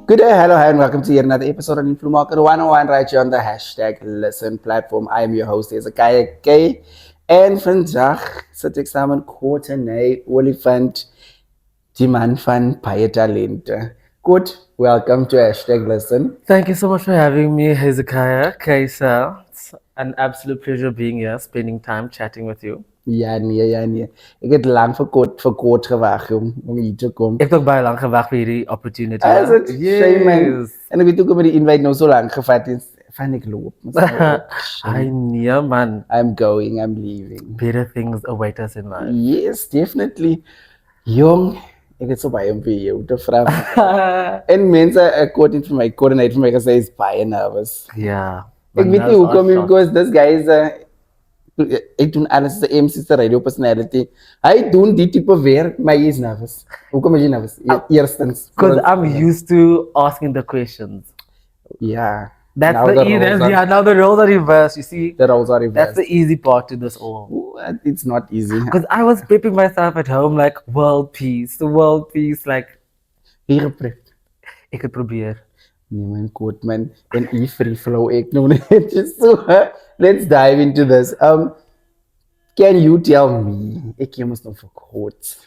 Good day, hello, hi, and welcome to yet another episode of Influ Market 101 right here on the hashtag Listen platform. I am your host, Kaya K. En vandaag sit ek saam met Courtenay, Oliphant, die man van baie talente. Good, welcome to hashtag Listen. Thank you so much for having me, Hezekiah, Kaisa. It's an absolute pleasure being here, spending time chatting with you. Ja, nee, ja, nee. Ek het lang vir Court gewag om hier te kom. Ik heb ook bij lang gewacht voor die opportunity. Is Ja? it? Shame, man. Yes. En ek weet ook omdat die invite nou so lang gevat is, van ek loop. I know, man. I'm going, I'm leaving. Better things await us in life. Yes, definitely. Jong, ek het so baie om vir jou te vra. En mense, Courtenay vir my gesê is baie nervous. Yeah. Ek weet nie hoekom nie, because this guy is ek doen alles as 'n MC se radio personality. Hy doen die tipe werk, maar hy is nervous. Hoekom is jy nervous? Eerstens. Because I'm used to asking the questions. Yeah. That's Now the easy. Yeah, now the roles are reversed. You see, The roles are reversed. that's the easy part to this all. Ooh, it's not easy. Because I was prepping myself at home like world peace, like Wie geprep? ik het probeer. Nee man, Courtman, en e free flow ek nou net. So, let's dive into this. Can you tell me? Ek jy mos nou verkort.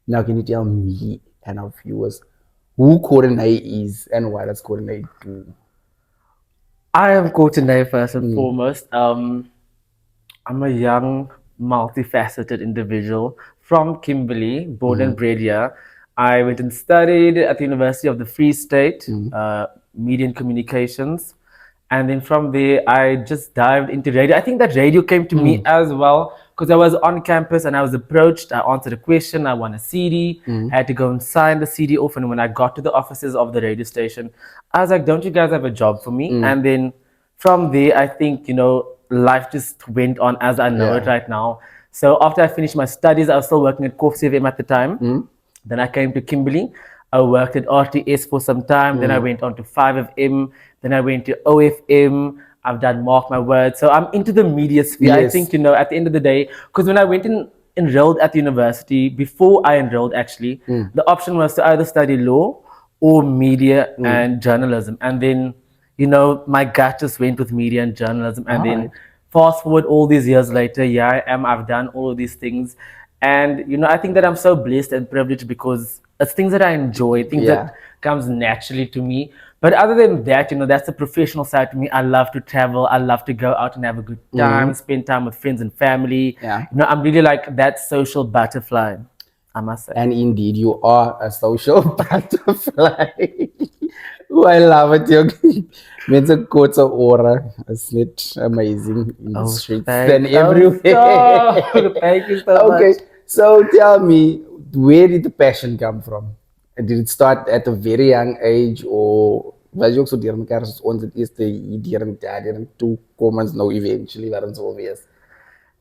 Now can you tell me and our viewers who Courtenay is and what does Courtenay do? I am Courtenay first and foremost. I'm a young, multifaceted individual from Kimberley, born and bred here. I went and studied at the University of the Free State, Media and Communications. And then from there, I just dived into radio. I think that radio came to me as well because I was on campus and I was approached. I answered a question. I won a CD. I had to go and sign the CD off. And when I got to the offices of the radio station, I was like, don't you guys have a job for me? And then from there, I think, life just went on as I know it right now. So after I finished my studies, I was still working at Courtenay at the time. Then I came to Kimberley. I worked at RTS for some time. Then I went on to 5FM. Then I went to OFM. I've done Mark My Words. So I'm into the media sphere. I Yes. think, at the end of the day, because when I went enrolled at the university, before I enrolled actually, the option was to either study law or media and journalism. And then, my gut just went with media and journalism. And then fast forward all these years later, here I am. I've done all of these things. And, I think that I'm so blessed and privileged because it's things that I enjoy, things that comes naturally to me. But other than that, that's the professional side to me. I love to travel. I love to go out and have a good time, spend time with friends and family. Yeah. I'm really like that social butterfly, I must say. And indeed, you are a social butterfly. Oh, I love it. Mense quotes of aura. It's not amazing in the streets than everywhere. Thank you so Okay, much. so tell me, where did the passion come from? Did it start at a very young age or was jy ook so deur mekaar soos ons het eers hier en daar en toe kom ons nou eventually waar ons wil wees?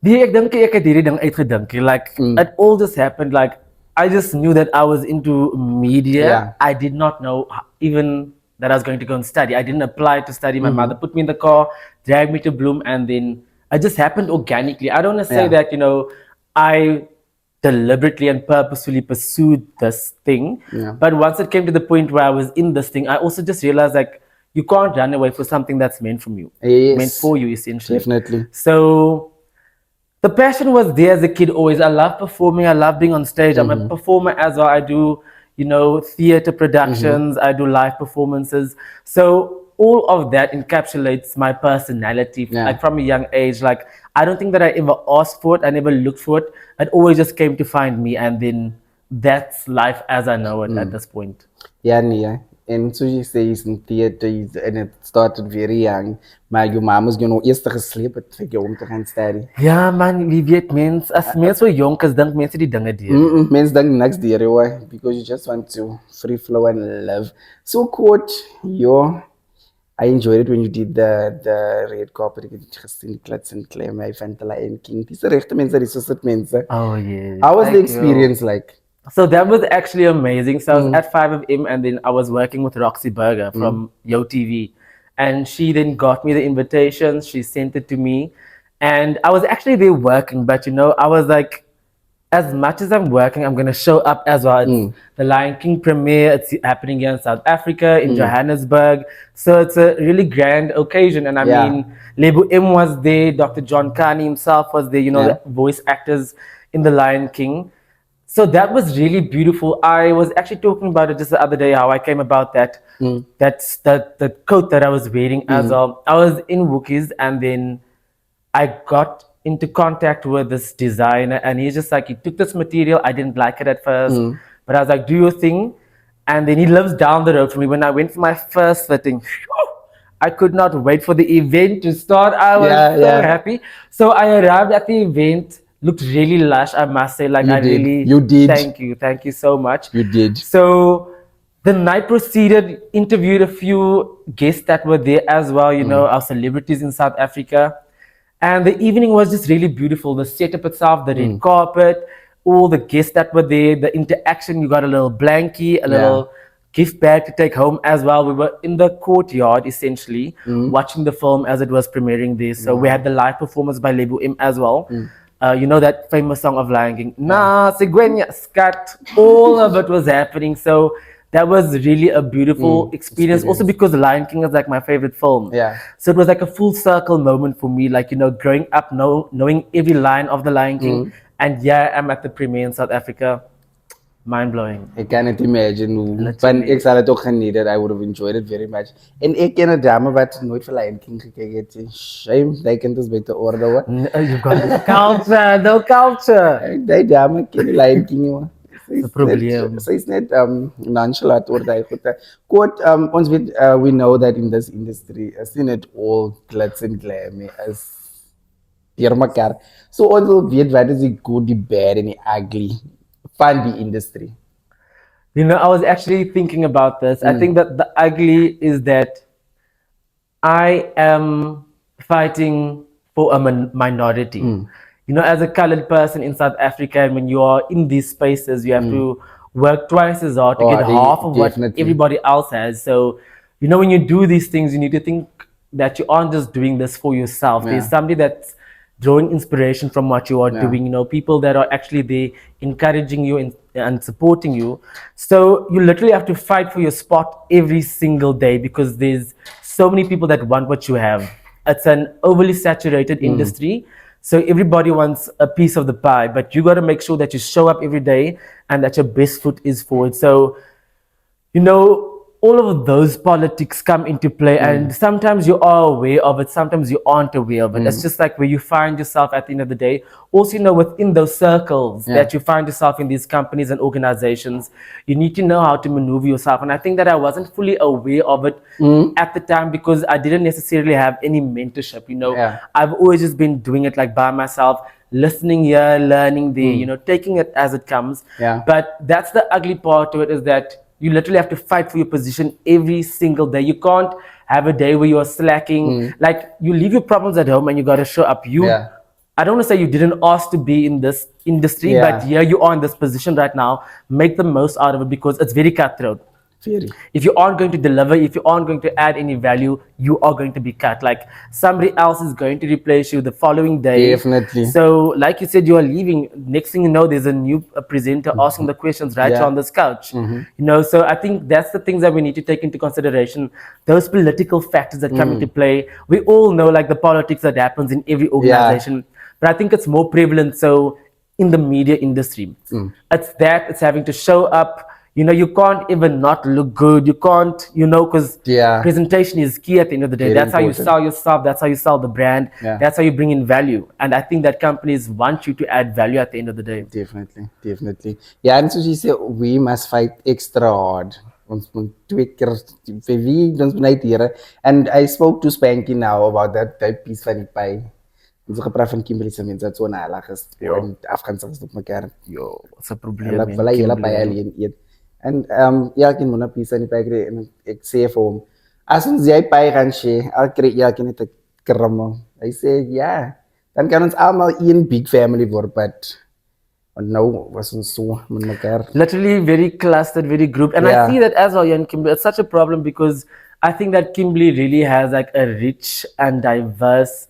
Nee, ek het hierdie ding uitgedink. Like, it all just happened. Like, I just knew that I was into media. Yeah. I did not know even that I was going to go and study. I didn't apply to study. My mother put me in the car, dragged me to Bloom, and then it just happened organically. I don't want to say that, I deliberately and purposefully pursued this thing. Yeah. But once it came to the point where I was in this thing, I also just realized, like, you can't run away for something that's meant from you. Yes. Meant for you, essentially. Definitely. So the passion was there as a kid always. I love performing. I love being on stage. I'm a performer as well. I do, theater productions. I do live performances. So all of that encapsulates my personality, like from a young age. Like, I don't think that I ever asked for it. I never looked for it. It always just came to find me. And then that's life as I know it at this point. Ja, nee. En soos jy sê, is in theater and it started very young. Maar jou ma moes jou nou eers gesleep het vir jou om te gaan study. Ja, man, wie weet mens, as mens so jonk is, dink mense die dinge deur. Mense dink niks deur jou, because you just want to free flow and live. So Court, I enjoyed it when you did the red carpet. Ek het gesien klits en klem, hy van die Lion King. Dis regte mense, dis so soort mense. Oh, yes. How was the Thank experience like? So that was actually amazing. So I was at 5FM and then I was working with Roxy Berger from Yo TV. And she then got me the invitations. She sent it to me. And I was actually there working, but I was like, as much as I'm working, I'm gonna show up as well. It's the Lion King premiere. It's happening here in South Africa, in Johannesburg. So it's a really grand occasion. And I Yeah. mean, Lebu M was there. Dr. John Carney himself was there. You know, Yeah. the voice actors in the Lion King. So that was really beautiful. I was actually talking about it just the other day, how I came about that. That's the coat that I was wearing as well. I was in Wookiees, and then I got into contact with this designer, and he's just like, he took this material. I didn't like it at first, but I was like, do your thing. And then he lives down the road from me. When I went for my first fitting, phew, I could not wait for the event to start. I was Yeah, so yeah. happy. So I arrived at the event, looked really lush, I must say. Like, You I did. really You did. thank you so much. You did. So the night proceeded, interviewed a few guests that were there as well, you know, our celebrities in South Africa. And the evening was just really beautiful. The setup itself, the red carpet, all the guests that were there, the interaction. You got a little blankie, a little gift bag to take home as well. We were in the courtyard essentially watching the film as it was premiering there. So we had the live performance by Lebu M as well. You know that famous song of Lion King, Na Sigwenya Scat. All of it was happening. So that was really a beautiful experience. Also because The Lion King is like my favorite film. Yeah. So it was like a full circle moment for me, like, you know, growing up, knowing every line of The Lion King. And yeah, I'm at the premiere in South Africa. Mind blowing. I cannot imagine hoe. Literally. Want ik zal het ook genieten. I would have enjoyed it very much. En ik ken een dame wat nooit voor Lion King gekeken heeft. Shame, die kent ons beter orde hoor. You've got no culture, no culture. Die dame ken die Lion King jongen. Een probleem. Sy is net nonchalant oor die goede. Kort, ons weet, we know that in this industry, is it all glitz and glam as deur mekaar. So ons wil weet wat is die good, die bad en die ugly van die industry. You know, I was actually thinking about this. I think that the ugly is that I am fighting for a minority. You know, as a colored person in South Africa, and when you are in these spaces, you have to work twice as hard to get half of what everybody else has. So, you know, when you do these things, you need to think that you aren't just doing this for yourself. There's somebody that's drawing inspiration from what you are doing, you know, people that are actually there encouraging you and supporting you. So you literally have to fight for your spot every single day because there's so many people that want what you have. It's an overly saturated industry. So everybody wants a piece of the pie, but you got to make sure that you show up every day and that your best foot is forward. So, you know, all of those politics come into play, and sometimes you are aware of it, sometimes you aren't aware of it. It's just like where you find yourself at the end of the day. Also, you know, within those circles that you find yourself in these companies and organizations, you need to know how to maneuver yourself. And I think that I wasn't fully aware of it at the time because I didn't necessarily have any mentorship. You know, I've always just been doing it like by myself, listening here, learning there, you know, taking it as it comes. But that's the ugly part to it, is that you literally have to fight for your position every single day. You can't have a day where you're slacking. Like, you leave your problems at home and you got to show up. I don't want to say you didn't ask to be in this industry, but here you are in this position right now. Make the most out of it because it's very cutthroat. If you aren't going to deliver, if you aren't going to add any value, you are going to be cut. Like, somebody else is going to replace you the following day. Definitely. So, like you said, you are leaving. Next thing you know, there's a new presenter asking the questions right here on this couch. You know, so I think that's the things that we need to take into consideration. Those political factors that come into play. We all know, like, the politics that happens in every organization. But I think it's more prevalent so in the media industry. It's having to show up. You know, you can't even not look good. You can't, you know, because presentation is key at the end of the day. That's how you sell yourself. That's how you sell the brand. That's how you bring in value. And I think that companies want you to add value at the end of the day. Definitely. Yeah, and so she said, we must fight extra hard. Ons moet 2 keer vir wie ons beleid hier. And I spoke to Spanky now about that piece van die pie. Ons het gepraat van Kimberly se mense wat so nalig is. En Afghaans op mekaar. What's a probleem? Hulle wil hele pie alleen eet. En ja, ek moet 'n piece aan die pie kry en ek sê vir hom, as ons jy pie gaan share, al kry jy net 'n krummel. Hy sê ja, dan kan ons almal een big family word, but nou was ons so met mekaar. Literally very clustered, very grouped. And I see that as well, Jan Kimberly. It's such a problem because I think that Kimberly really has like a rich and diverse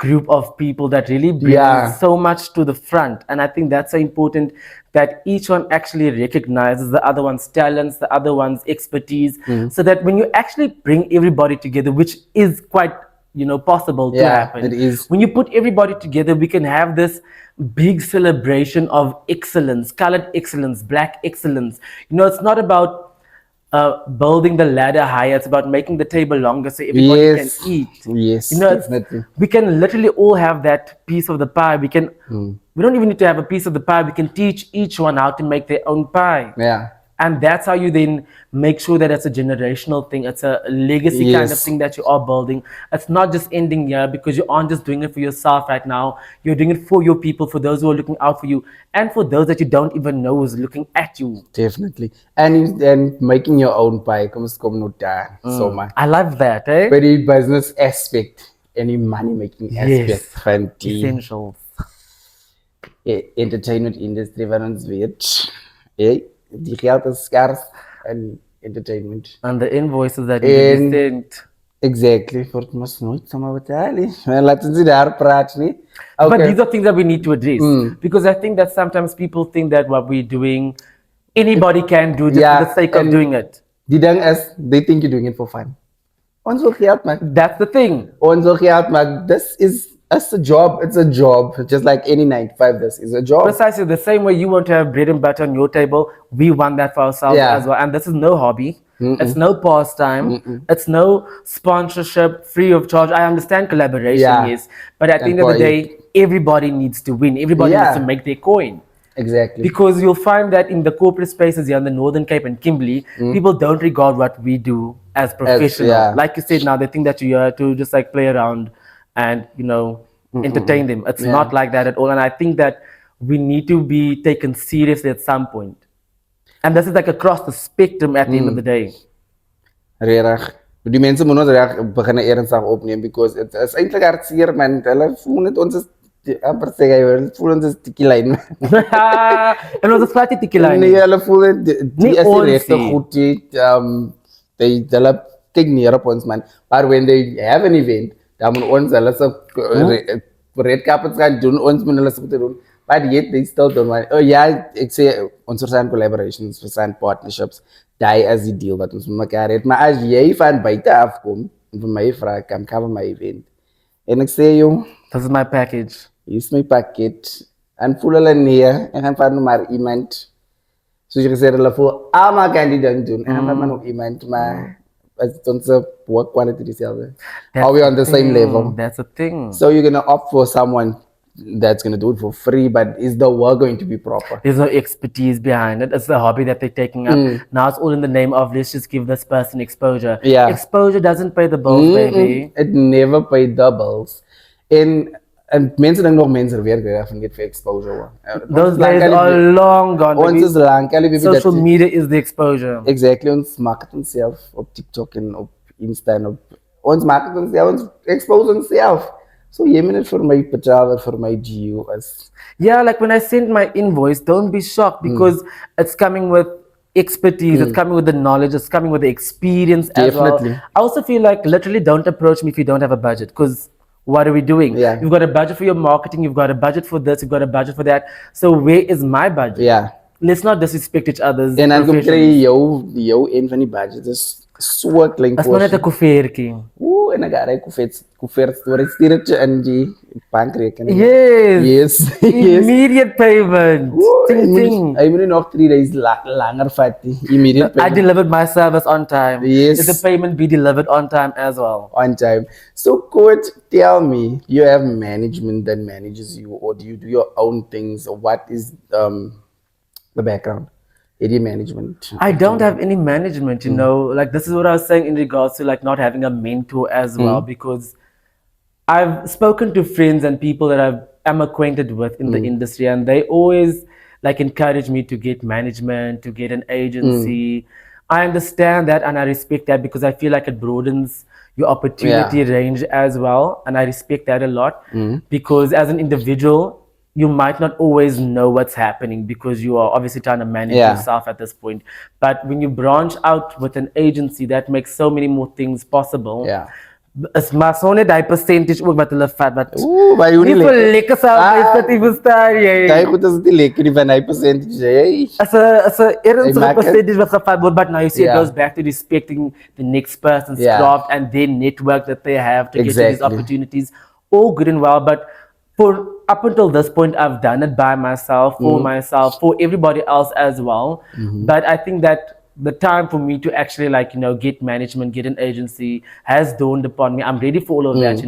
group of people that really bring Yeah. so much to the front. And I think that's so important that each one actually recognizes the other one's talents, the other one's expertise, so that when you actually bring everybody together, which is quite possible to Yeah, happen, it is. when you put everybody together, we can have this big celebration of excellence, colored excellence, black excellence. It's not about building the ladder higher. It's about making the table longer so everybody can Yes. eat. Yes, It's definitely. we can literally all have that piece of the pie. We don't even need to have a piece of the pie. We can teach each one how to make their own pie. Yeah. And that's how you then make sure that it's a generational thing. It's a legacy kind of Yes. thing that you are building. It's not just ending here because you aren't just doing it for yourself right now. You're doing it for your people, for those who are looking out for you, and for those that you don't even know is looking at you. Definitely. And making your own pie comes no daar. So much. I love that, eh? But the business aspect and the money making Yes. aspect van die Essentials. entertainment industry van ons weet. Die geld is schaars in entertainment. And the invoices that need to En be sent. exactly, voor het mos nooit zomaar betalen. Maar laten ze daar praten, nie? But Okay. these are things that we need to address because I think that sometimes people think that what we're doing, anybody can do just for the sake of and doing it. Die ding is, they think you're doing it for fun. Ons wil geld maak. That's the thing. Ons wil geld maak. This is a job. It's a job. Just like any 9 to 5, this is a job. Precisely the same way you want to have bread and butter on your table, we want that for ourselves Yeah. as well. And this is no hobby. It's no pastime. It's no sponsorship free of charge. I understand collaboration, Yeah. yes. But at the end of the day, everybody needs to win. Everybody Yeah. needs to make their coin. Exactly. Because you'll find that in the corporate spaces here in the Northern Cape and Kimberley, people don't regard what we do as professional. yeah. Like you said now, they think that you're here to just like play around and, entertain them. It's not like that at all. And I think that we need to be taken seriously at some point. And this is like across the spectrum at the end of the day. Regtig. Die mense moet ons reg begin ernstig opneem because it is eintlik hartseer man. Hulle voel net ons is amper sê jy hulle voel ons is tikkie lyn. En ons is glad nie tikkie lyn Nee, nie. hulle voel net die is ons die regte nie. goed die hulle kyk neer op ons man. But when they have an event, dan moet ons hulle se red carpets gaan doen, ons moet hulle se moet doen. But yet they still don't want. Oh yeah, ek sê ons verstaan collaborations, verstaan partnerships. Daai is die deal wat ons met mekaar het. Maar as jy van buite af kom en vir my vra kan cover my event. En ek sê jong, This is my package. hier is my pakket. En voel hulle nee, en gaan van maar iemand. Soos jy gesê het, hulle voel almal kan die ding doen. En gaan van maar nog iemand, maar as ons work quality dieselfde. Are we on the same level? That's the thing. So you're gonna opt for someone that's gonna do it for free, but is the work going to be proper? There's no expertise behind it. It's the hobby that they're taking up. Now it's all in the name of let's just give this person exposure. Yeah. Exposure doesn't pay the bills, baby. It never paid the bills. En mensen dan nog mensen weer krijgen van dit voor exposure. Hoor. Those days are long gone. Ons baby. is lang, baby. Social media is the exposure. Exactly, ons maak het onszelf op TikTok en op Insta en op... Ons maak het onszelf, ons expose onszelf. So jy moet het voor my betalen, voor my GU as... Yeah, like when I send my invoice, don't be shocked because it's coming with expertise, it's coming with the knowledge, it's coming with the experience as Definitely. well. I also feel like literally don't approach me if you don't have a budget because what are we doing? Yeah. You've got a budget for your marketing, you've got a budget for this, you've got a budget for that. So where is my budget? Ja. Let's not disrespect each other's En dan kom professions. jy jou een van die budget, is so klein That's maar net 'n koevertjie. Oeh, en dan ga jy koffer story stuur dit in die bankrekening. Yes. Yes. Yes. Immediate payment. Oeh, Ting ting. Hy moet nie nog 3 days langer vat nie. Immediate I payment. delivered my service on time. Yes. Let the payment be delivered on time as well. On time. So, Court, tell me, you have management that manages you, or do you do your own things, or what is the background? AD management. I don't have any management, you know, like this is what I was saying in regards to like not having a mentor as well, because I've spoken to friends and people that I'm acquainted with in the industry, and they always like encourage me to get management, to get an agency. I understand that and I respect that because I feel like it broadens your opportunity range as well, and I respect that a lot because as an individual you might not always know what's happening because you are obviously trying to manage yourself at this point. But when you branch out with an agency, that makes so many more things possible. Yeah. is maar so net die percentage ook wat hulle vat wat Ooh, maar jy nie nie vir lekker. lekker sal wees dat jy verstaan Kijk jy. goed, is die lekker die van die percentage, hey. As a ernstige maak het. percentage wat gevat word, but now you see it Yeah. goes back to respecting the next person's Yeah. craft and their network that they have to get to these Exactly. opportunities. All good and well, but for up until this point, I've done it by myself, for myself, for everybody else as well. But I think that the time for me to actually get management, get an agency has dawned upon me. I'm ready for all of that.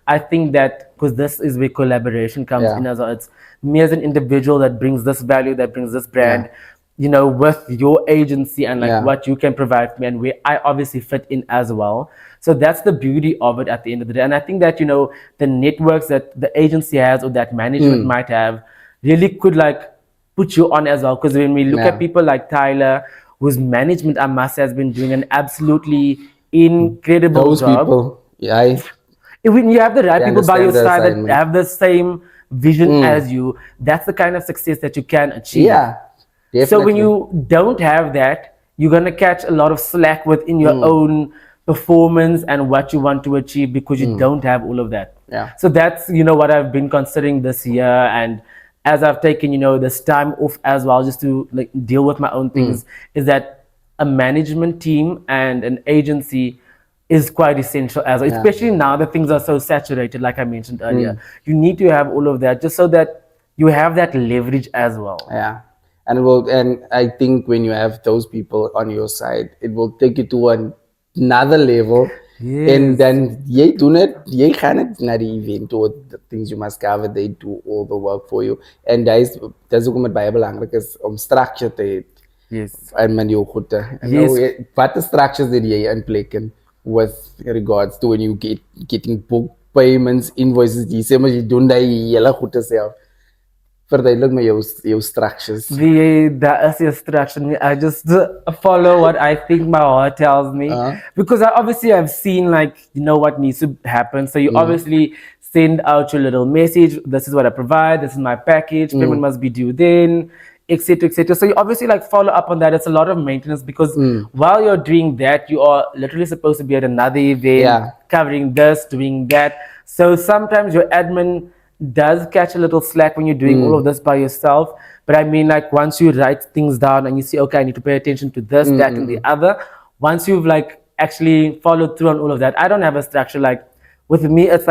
I think that because this is where collaboration comes Yeah. in as well. It's me as an individual that brings this value, that brings this brand. Yeah. With your agency and Yeah. what you can provide for me and where I obviously fit in as well. So that's the beauty of it at the end of the day. And I think that, the networks that the agency has or that management might have really could put you on as well. Because when we look Yeah. at people like Tyler, whose management I must has been doing an absolutely incredible Those job. people, yeah, When you have the right They people by your understand the side that assignment. have the same vision as you, that's the kind of success that you can achieve. yeah, definitely. So when you don't have that, you're gonna catch a lot of slack within your own performance and what you want to achieve because you don't have all of that. Yeah. So that's what I've been considering this year, and as I've taken this time off as well, just to deal with my own things, is that a management team and an agency is quite essential as well, especially now that things are so saturated, like I mentioned earlier. You need to have all of that just so that you have that leverage as well. Yeah. And I think when you have those people on your side, it will take you to another level. Yes. And then jy doen it, jy gaan het na die event or the things you must cover, they do all the work for you. And dis hoekom dit baie belangrik is om structure te hê. Yes. En man jou goed te. Yes. Wat the structures did jy inplek with regards to when you getting book payments, invoices, jy sê maar jy doen daai hele goed te self. Verduidelik my jou structures. That is your structure. I just follow what I think my heart tells me, because I obviously have seen what needs to happen. So you obviously send out your little message. This is what I provide. This is my package. Payment must be due then, etc., etc. So you obviously follow up on that. It's a lot of maintenance because while you're doing that, you are literally supposed to be at another event, covering this, doing that. So sometimes your admin does catch a little slack when you're doing all of this by yourself. But I mean, once you write things down and you see, okay, I need to pay attention to this, that, and the other. Once you've actually followed through on all of that, I don't have a structure. With me, it's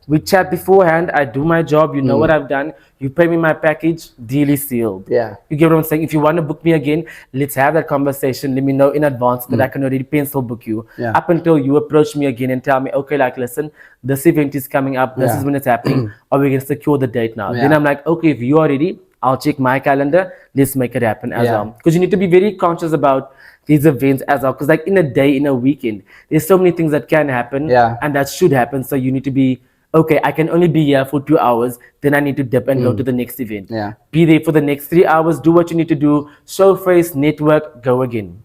we chat beforehand. I do my job. You know what I've done. You pay me my package. Deal is sealed. Yeah. You get what I'm saying? If you want to book me again, let's have that conversation. Let me know in advance that I can already pencil book you. Yeah. Up until you approach me again and tell me, okay, listen, this event is coming up. This is when it's happening. Or we can secure the date now. Then I'm okay, if you are ready, I'll check my calendar. Let's make it happen as well. Because you need to be very conscious about these events as well. Because in a day, in a weekend, there's so many things that can happen and that should happen. So you need to be, okay, I can only be here for 2 hours. Then I need to dip and go to the next event. Yeah. Be there for the next 3 hours. Do what you need to do. Show face, network, go again.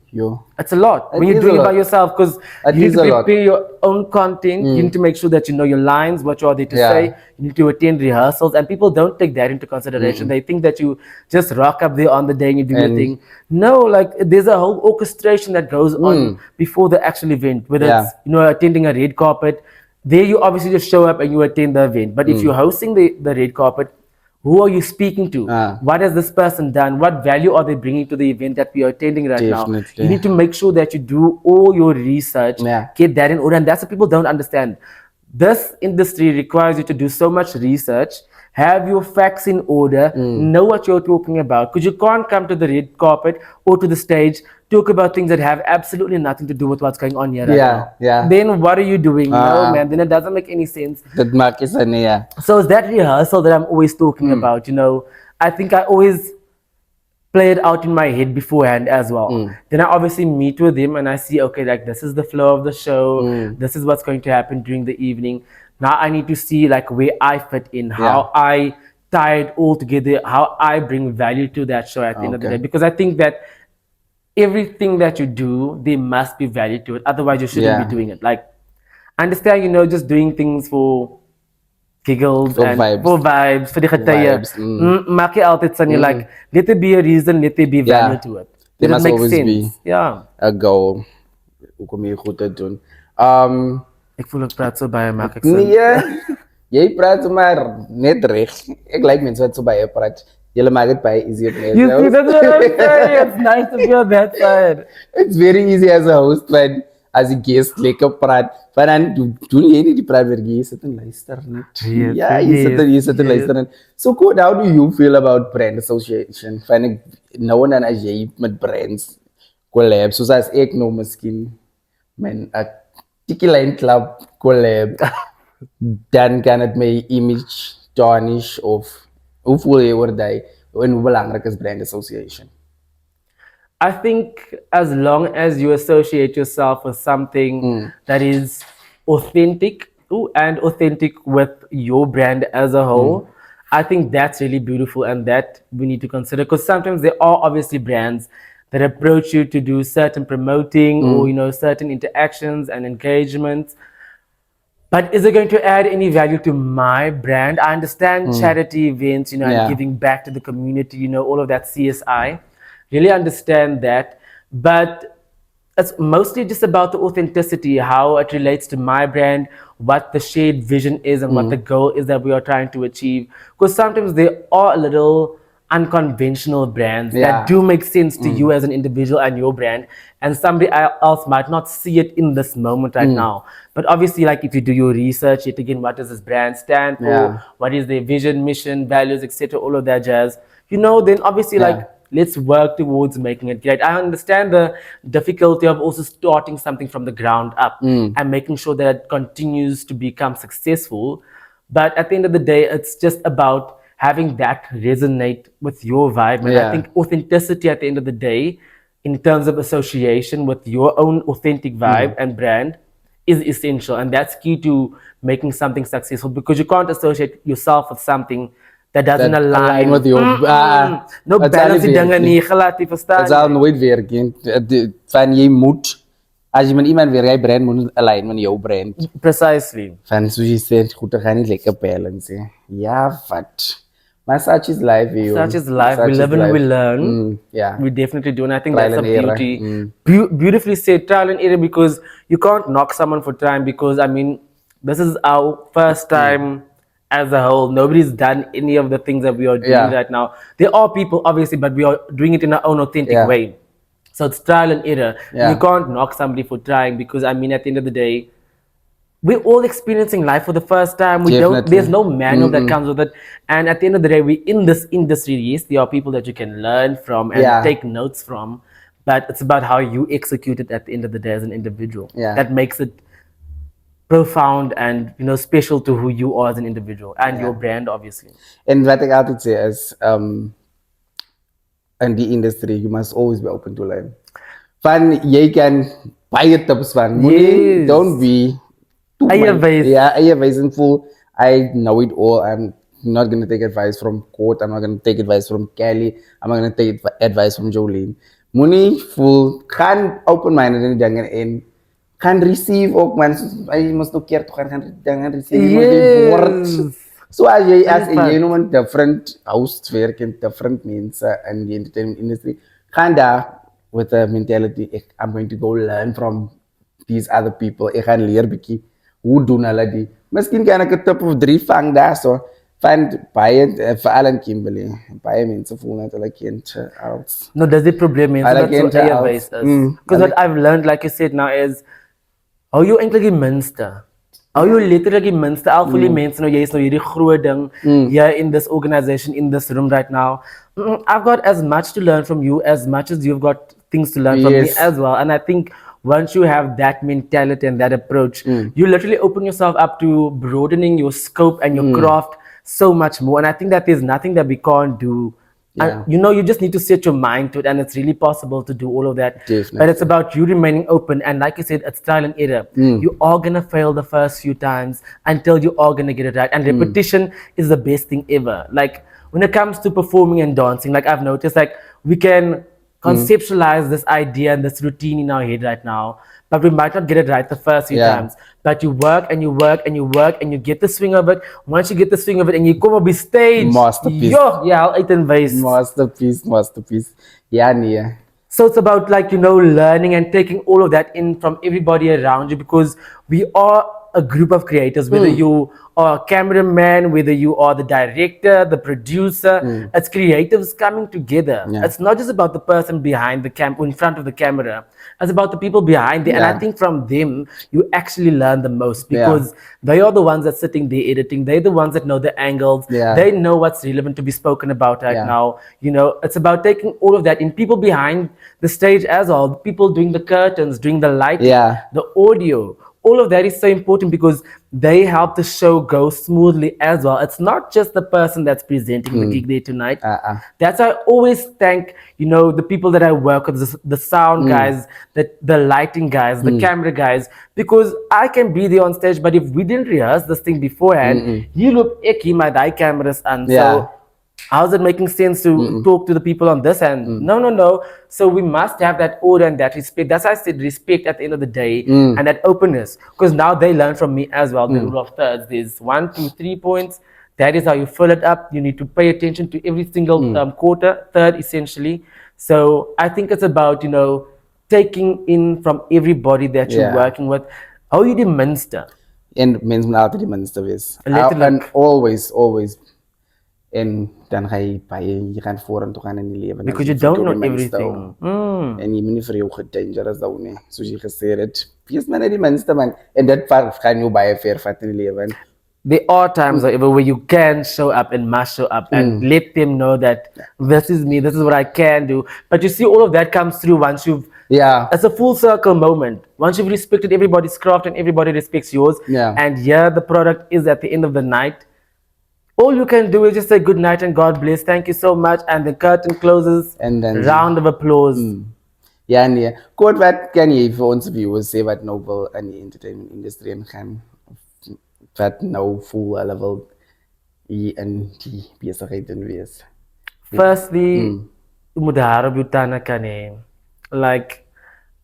It's a lot when you're doing it by yourself, because you need to prepare your own content. You need to make sure that you know your lines, what you are there to say. You need to attend rehearsals, and people don't take that into consideration. They think that you just rock up there on the day and you do your thing. No, there's a whole orchestration that goes on before the actual event, whether it's attending a red carpet. There you obviously just show up and you attend the event. But if you're hosting the red carpet, who are you speaking to? What has this person done? What value are they bringing to the event that we are attending right now? You need to make sure that you do all your research, get that in order. And that's what people don't understand. This industry requires you to do so much research, have your facts in order, know what you're talking about. Because you can't come to the red carpet or to the stage, talk about things that have absolutely nothing to do with what's going on here right now. Then what are you doing? No, man, then it doesn't make any sense. So it's that rehearsal that I'm always talking about. I think I always play it out in my head beforehand as well. Then I obviously meet with him and I see, okay, this is the flow of the show. This is what's going to happen during the evening. Now I need to see where I fit in, how I tie it all together, how I bring value to that show at the end of the day. Because I think that everything that you do, there must be value to it. Otherwise, you shouldn't be doing it. Understand, just doing things for giggles for and vibes. For vibes, vir die getye. Maak jy altyd sin, let there be a reason, let there be value to it. There must make always sense. be a goal. Hoekom jy goed te doen. Ek voel ek praat so baie maak ek sin. Nee, jy praat maar net reg. Ek like mense wat so baie praat. Julle maak dit baie easy op my. You see, that's what I'm saying. It's nice to be on that side. It's very easy as a host when as 'n guest lekker praat. Maar dan doen jy nie die praat weer jy sit en luister net. Yes, Ja, jy sit en yes. luister en so cool. How do you feel about brand association? Vind ek nou en dan as jy met brands collab, soos as ek nou miskien mijn Tiki Line Club collab, dan kan het mijn image tarnish of hoe voel je oor die en hoe belangrijk is brand association? I think as long as you associate yourself with something that is authentic and authentic with your brand as a whole, I think that's really beautiful and that we need to consider because sometimes there are obviously brands that approach you to do certain promoting or certain interactions and engagements. But is it going to add any value to my brand? I understand charity events, and giving back to the community, all of that CSI. Really understand that. But it's mostly just about the authenticity, how it relates to my brand, what the shared vision is, and what the goal is that we are trying to achieve. Because sometimes there are a little unconventional brands that do make sense to you as an individual and your brand, and somebody else might not see it in this moment right now. But obviously, like if you do your research, yet again, what does this brand stand for? What is their vision, mission, values, etc., all of that jazz, then obviously let's work towards making it great. I understand the difficulty of also starting something from the ground up and making sure that it continues to become successful. But at the end of the day, it's just about having that resonate with your vibe. And I think authenticity at the end of the day, in terms of association with your own authentic vibe and brand, is essential. And that's key to making something successful because you can't associate yourself with something that doesn't align with your no balance die dinge nie glad, jy verstaan. Dit sal nooit werk nie. Van jy moet as jy met iemand weer jy brand moet align met jou brand. Precisely. Van soos jy sê goed te gaan nie lekker balance nie. Ja, wat. Maar such is life, you. Such is life. We live and we learn. Yeah. We definitely do. And I think that's a beauty. Beautifully said, trial and error, because you can't knock someone for trying because, I mean, this is our first time as a whole. Nobody's done any of the things that we are doing right now. There are people, obviously, but we are doing it in our own authentic way. So it's trial and error. You can't knock somebody for trying because, I mean, at the end of the day, we're all experiencing life for the first time. There's no manual that comes with it. And at the end of the day, we're in this industry. Yes, there are people that you can learn from and take notes from. But it's about how you execute it at the end of the day as an individual. That makes it profound and special to who you are as an individual and your brand, obviously. And what I would say is, in the industry, you must always be open to learn. Van jy kan baie tips van. Don't be eie wijzenvol. I know it all. I'm not going to take advice from Court. I'm not going to take advice from Kelly. I'm not going to take advice from Jolene. Moenie voel, gaan open-minded in die dingen en gaan receive ook mensen. Je moet ook keer toch gaan dingen receive. So as jy nou een different hosts werk en different mensen in the entertainment industry, gaan daar with the mentality, I'm going to go learn from these other people. Ek gaan leer bietjie hoe doen hulle die. Miskien kan ek 'n tip of 3 vang daar so. Van baie veral in Kimberley. Baie mense voel net hulle kent als. No, dis die probleem mense wat so eie wys is. Because what I've learned, like you said now, is how you eintlik die minste. How you literally die minste. Al voel die mense nou jy is nou hierdie groot ding here in this organization, in this room right now. I've got as much to learn from you as much as you've got things to learn from me as well. And I think once you have that mentality and that approach, you literally open yourself up to broadening your scope and your craft so much more. And I think that there's nothing that we can't do. And, you just need to set your mind to it, and it's really possible to do all of that. Definitely. But it's about you remaining open. And like you said, it's trial and error. You are going to fail the first few times until you are going to get it right. And repetition is the best thing ever. Like when it comes to performing and dancing, like I've noticed, like we can conceptualize this idea and this routine in our head right now, but we might not get it right the first few times. But you work and you work and you work and you get the swing of it. Once you get the swing of it and you come up on stage, masterpiece. I'll eat and vase. Masterpiece. Yeah, nee. So it's about learning and taking all of that in from everybody around you, because we are a group of creators, whether you are a cameraman, whether you are the director, the producer. It's creatives coming together. Yeah. It's not just about the person behind the in front of the camera. It's about the people behind there. And I Yeah. think from them, you actually learn the most Yeah. because they are the ones that sitting there editing. They're the ones that know the angles. Yeah. They know what's relevant to be spoken about right Yeah. now. You know, it's about taking all of that in people behind the stage as well, people doing the curtains, doing the lighting, Yeah. the audio. All of that is so important because they help the show go smoothly as well. It's not just the person that's presenting the gig there tonight. That's why I always thank, you know, the people that I work with, the sound guys, the lighting guys, the camera guys, because I can be there on stage, but if we didn't rehearse this thing beforehand, you look icky, my die cameras, and Yeah. so how's it making sense to talk to the people on this end? No. So we must have that order and that respect. That's why I said respect at the end of the day and that openness. Because now they learn from me as well. The rule of thirds. There's 1, 2, 3 points. That is how you fill it up. You need to pay attention to every single quarter, third essentially. So I think it's about, you know, taking in from everybody that you're Yeah. working with. How you die minste. En mens moet altyd die minste wees. Letterlik. And always. En dan ga jy baie, jy gaan vorentoe gaan in die lewe. Because you don't know everything. En jy moet nie vir jou gedangerous hou nie, soos jy gesê het. Wees maar net die minste man. En dit gaan jou baie ver vat in die lewe. There are times, however, where you can show up and must show up and let them know that this is me, this is what I can do. But you see, all of that comes through once you've. Yeah. It's a full circle moment. Once you've respected everybody's craft and everybody respects yours, Yeah. and here the product is at the end of the night. All you can do is just say good night and God bless. Thank you so much, and the curtain closes. And then round of applause. Ja nee. Kort, wat kan jy vir ons viewers sê wat nou wil in die entertainment industrie ingaan? Wat nou voel hulle wil hier in die besigheid doen wees? Firstly, umudahara butana kane. Like,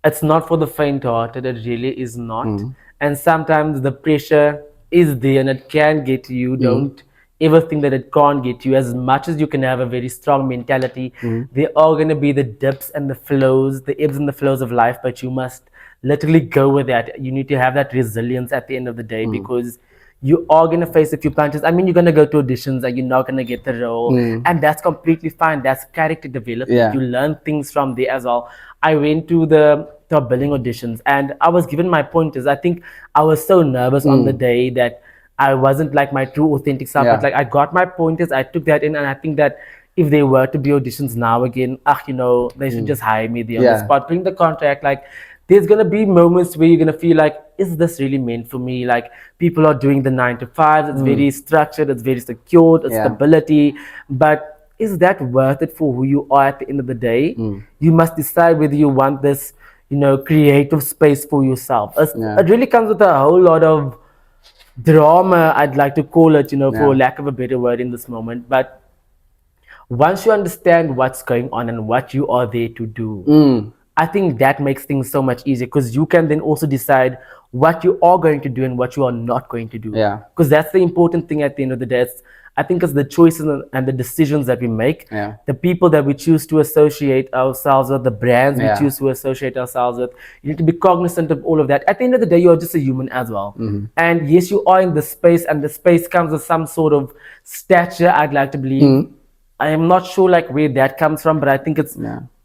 it's not for the faint-hearted. It really is not. And sometimes the pressure is there and it can get to you. Don't ever think that it can't get to you. As much as you can have a very strong mentality, there are going to be the dips and the flows, the ebbs and the flows of life, but you must literally go with that. You need to have that resilience at the end of the day because you are going to face a few punches. I mean, you're going to go to auditions and you're not going to get the role. And that's completely fine. That's character development. Yeah. You learn things from there as well. I went to the top billing auditions and I was given my pointers. I think I was so nervous on the day that I wasn't like my true authentic self. Yeah. But like I got my pointers, I took that in, and I think that if they were to be auditions now again, you know, they should just hire me there on the spot, bring the contract. Like, there's gonna be moments where you're gonna feel like, is this really meant for me? Like, people are doing the 9 to 5. It's very structured. It's very secured. It's stability. But is that worth it for who you are at the end of the day? You must decide whether you want this, you know, creative space for yourself. It really comes with a whole lot of drama, I'd like to call it, you know, for lack of a better word in this moment. But once you understand what's going on and what you are there to do, I think that makes things so much easier because you can then also decide what you are going to do and what you are not going to do. Yeah. Because that's the important thing at the end of the day. I think it's the choices and the decisions that we make, the people that we choose to associate ourselves with, the brands we choose to associate ourselves with. You need to be cognizant of all of that. At the end of the day, you're just a human as well. And yes, you are in the space, and the space comes with some sort of stature, I'd like to believe. I am not sure like where that comes from, but I think it's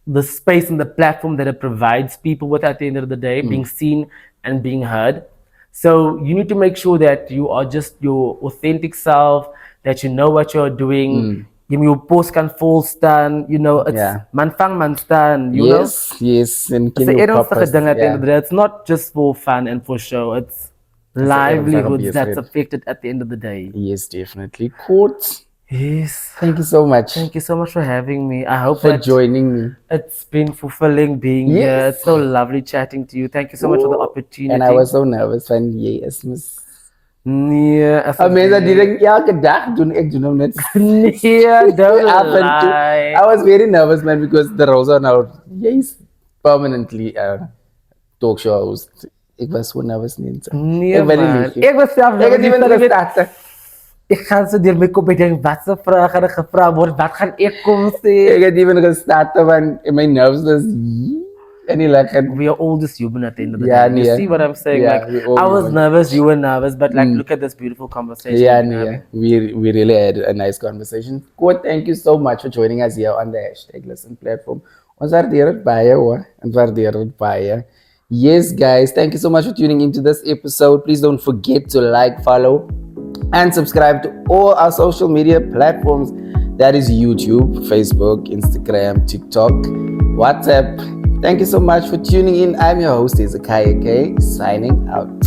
the space and the platform that it provides people with at the end of the day, being seen and being heard. So you need to make sure that you are just your authentic self, that you know what you're doing. You post can fall stand, you know, it's man fang man stand, you know. Yes, and It's it's not just for fun and for show, it's livelihoods that's affected at the end of the day. Yes, definitely. Court. Yes. Thank you so much. Thank you so much for having me. I hope for joining me. It's been fulfilling being here. It's so lovely chatting to you. Thank you so much for the opportunity. And I was so nervous when yes, miss. Nee, mensen die denken, elke dag doen ik doe hem net. Nee, don't lie. I was very nervous, man, because the roles are now permanently talk show host. Ik was so nervous niet. Nee, man. Ik was zelf nervous. Ik ga zo door mijn kop en denk, wat ze vragen en gevraagd wordt, wat ga ik komen zeggen? Ik heb even gestarten van in mijn nervousness. Any like we are all just human at the end of the Yeah, day. You yeah. see what I'm saying? Yeah, Like, we all I was human. nervous, you were nervous, but like, look at this beautiful conversation Yeah, we've been yeah. having. We really had a nice conversation. Good, thank you so much for joining us here on the hashtag Listen platform. Ons waardeer dit baie hoor. Ons waardeer dit baie. Yes, guys, thank you so much for tuning into this episode. Please don't forget to like, follow, and subscribe to all our social media platforms. That is YouTube, Facebook, Instagram, TikTok, WhatsApp. Thank you so much for tuning in. I'm your host, Ezekiah K, signing out.